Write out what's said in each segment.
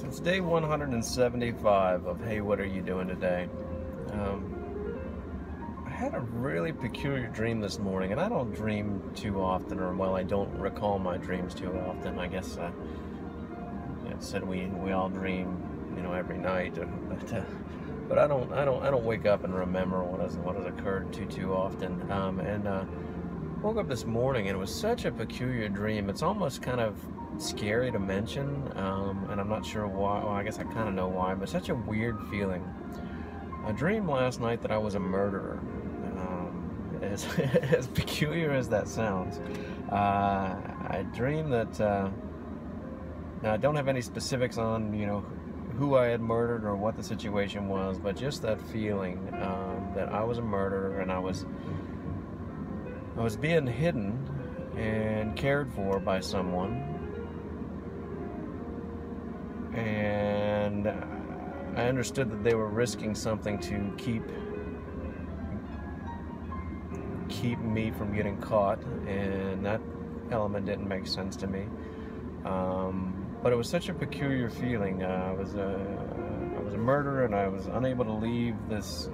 So it's day 175 of Hey, What Are You Doing Today? I had a really peculiar dream this morning, and I don't dream too often, or well, I don't recall my dreams too often. I guess it said we all dream, every night, but I don't wake up and remember what has occurred too often. Woke up this morning, and it was such a peculiar dream. It's almost kind of scary to mention, and I'm not sure why. Well, I guess I kind of know why, but such a weird feeling. I dreamed last night that I was a murderer. As, as peculiar as that sounds, I dreamed that. Now I don't have any specifics on who I had murdered or what the situation was, but just that feeling that I was a murderer, and I was being hidden and cared for by someone, and I understood that they were risking something to keep me from getting caught, and that element didn't make sense to me. But it was such a peculiar feeling. I was a murderer, and I was unable to leave this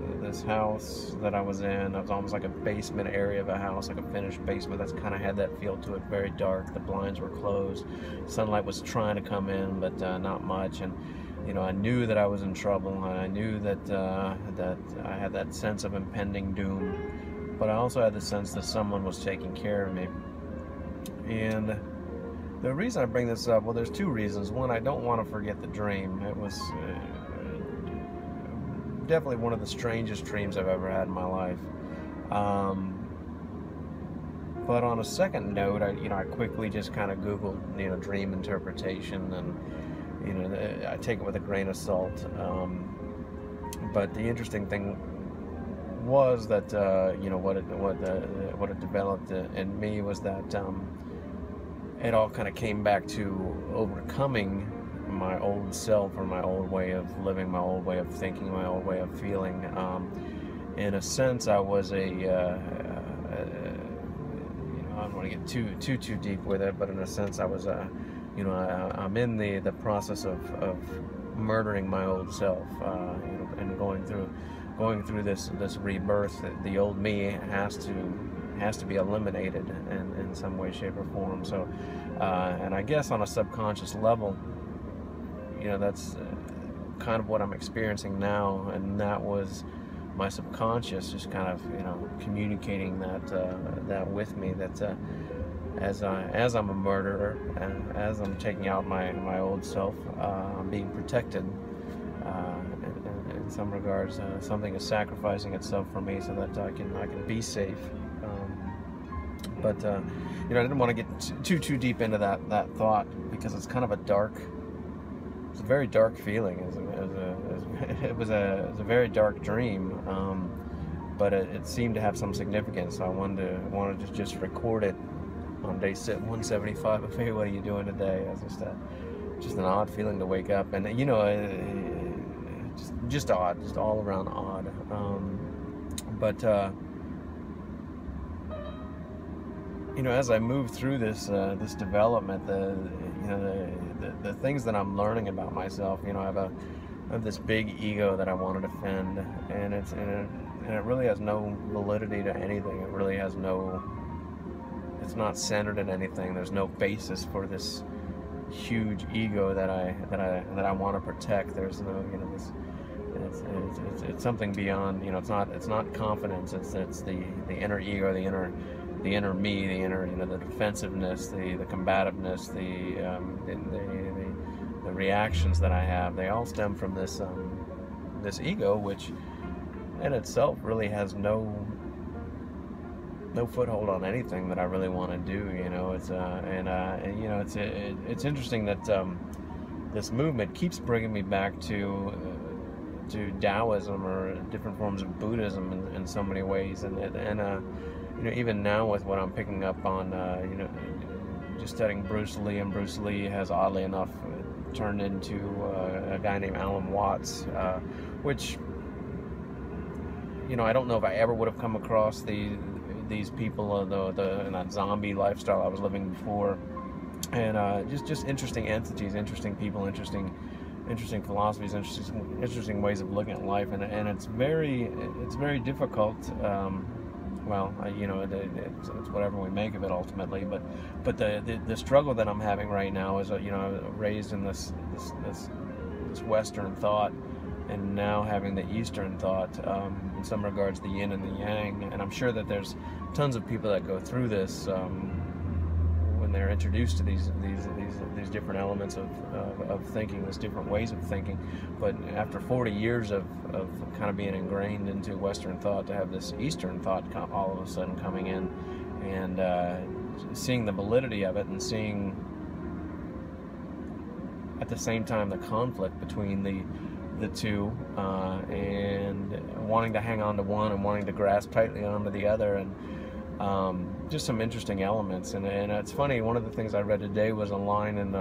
house that I was in. It was almost like a basement area of a house, like a finished basement. That's kind of had that feel to it. Very dark. The blinds were closed. Sunlight was trying to come in, but not much. And I knew that I was in trouble, and I knew that that I had that sense of impending doom. But I also had the sense that someone was taking care of me. And the reason I bring this up, well, there's two reasons. One, I don't want to forget the dream. It was definitely one of the strangest dreams I've ever had in my life. But on a second note, I quickly just kind of Googled, dream interpretation, and I take it with a grain of salt. But the interesting thing was that what it developed in me was that it all kind of came back to overcoming my old self, or my old way of living, my old way of thinking, my old way of feeling. In a sense, I was I don't want to get too deep with it, but in a sense, I was I'm in the process of murdering my old self, and going through this rebirth. The old me has to be eliminated in some way, shape, or form. So, and I guess on a subconscious level, that's kind of what I'm experiencing now, and that was my subconscious just kind of communicating that with me, that as I'm a murderer, and as I'm taking out my old self, I'm being protected. In some regards, something is sacrificing itself for me so that I can be safe. But I didn't want to get too deep into that thought, because it's kind of it's a very dark feeling. It was a very dark dream, but it seemed to have some significance. So I wanted to just record it on day 175 of Hey, What Are You Doing Today? It was just an odd feeling to wake up, and just odd, just all around odd. As I move through this development, the things that I'm learning about myself, I have this big ego that I want to defend, and it really has no validity to anything. It really has it's not centered in anything. There's no basis for this huge ego that I want to protect. There's no, it's something beyond. It's not confidence. It's the inner ego, the inner me, the defensiveness, the combativeness, the reactions that I have. They all stem from this ego, which in itself really has no foothold on anything that I really want to do. It's interesting that this movement keeps bringing me back to Taoism, or different forms of Buddhism in so many ways, and even now with what I'm picking up on, just studying Bruce Lee, and Bruce Lee has oddly enough turned into a guy named Alan Watts, which I don't know if I ever would have come across these people, in that zombie lifestyle I was living before, and just interesting entities, interesting people, interesting interesting philosophies, interesting ways of looking at life, and it's very difficult. Well, it's whatever we make of it ultimately, but the struggle that I'm having right now is, you know, I was raised in this Western thought, and now having the Eastern thought, in some regards the yin and the yang, and I'm sure that there's tons of people that go through this when they're introduced to these different elements of thinking, these different ways of thinking. But after 40 years of kind of being ingrained into Western thought, to have this Eastern thought all of a sudden coming in, and seeing the validity of it, and seeing at the same time the conflict between the two, and wanting to hang on to one and wanting to grasp tightly onto the other, and just some interesting elements. And it's funny, one of the things I read today was a line in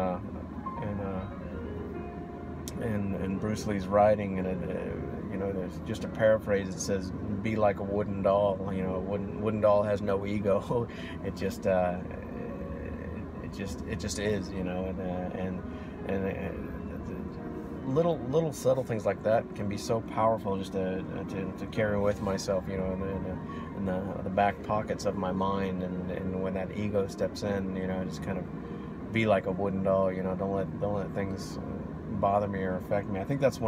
Bruce Lee's writing, and you know, there's just a paraphrase. It says, "Be like a wooden doll." You know, a wooden doll has no ego. It just is. You know, and little subtle things like that can be so powerful, just to carry with myself, you know, in the back pockets of my mind, and when that ego steps in, you know, just kind of be like a wooden doll, you know, don't let things bother me or affect me. I think that's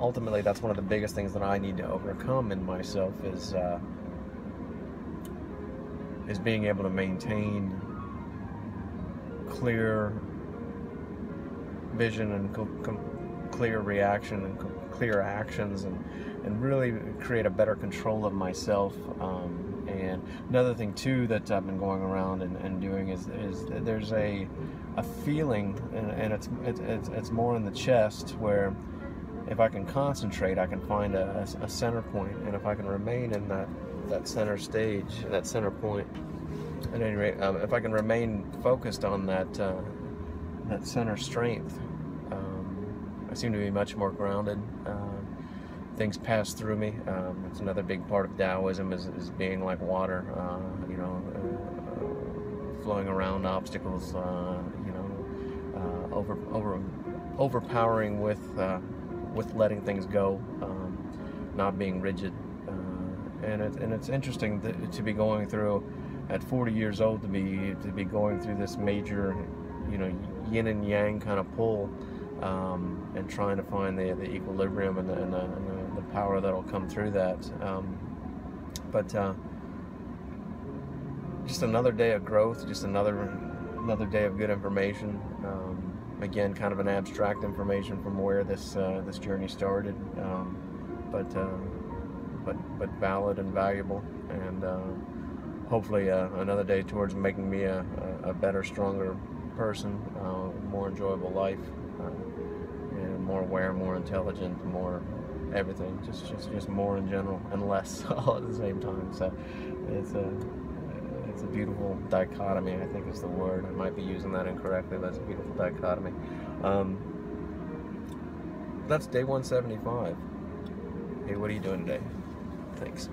ultimately that's one of the biggest things that I need to overcome in myself, is being able to maintain clear vision and clear reaction and clear actions, and really create a better control of myself. And another thing too that I've been going around and doing is there's a feeling, and it's more in the chest, where if I can concentrate, I can find a center point, and if I can remain in that center stage, that center point, at any rate, if I can remain focused on that center strength, I seem to be much more grounded. Things pass through me. It's another big part of Taoism, is being like water, you know, flowing around obstacles, you know, overpowering with letting things go, not being rigid. And it's interesting to be going through, at 40 years old, to be going through this major, you know, yin and yang kind of pull, and trying to find the equilibrium and the power that'll come through that. But just another day of growth, just another day of good information. Again, kind of an abstract information from where this journey started, but valid and valuable, and hopefully another day towards making me a better, stronger person, more enjoyable life, and more aware, more intelligent, more everything, just more in general, and less all at the same time. So it's a beautiful dichotomy, I think is the word. I might be using that incorrectly, but it's a beautiful dichotomy. That's day 175. Hey, what are you doing today? Thanks.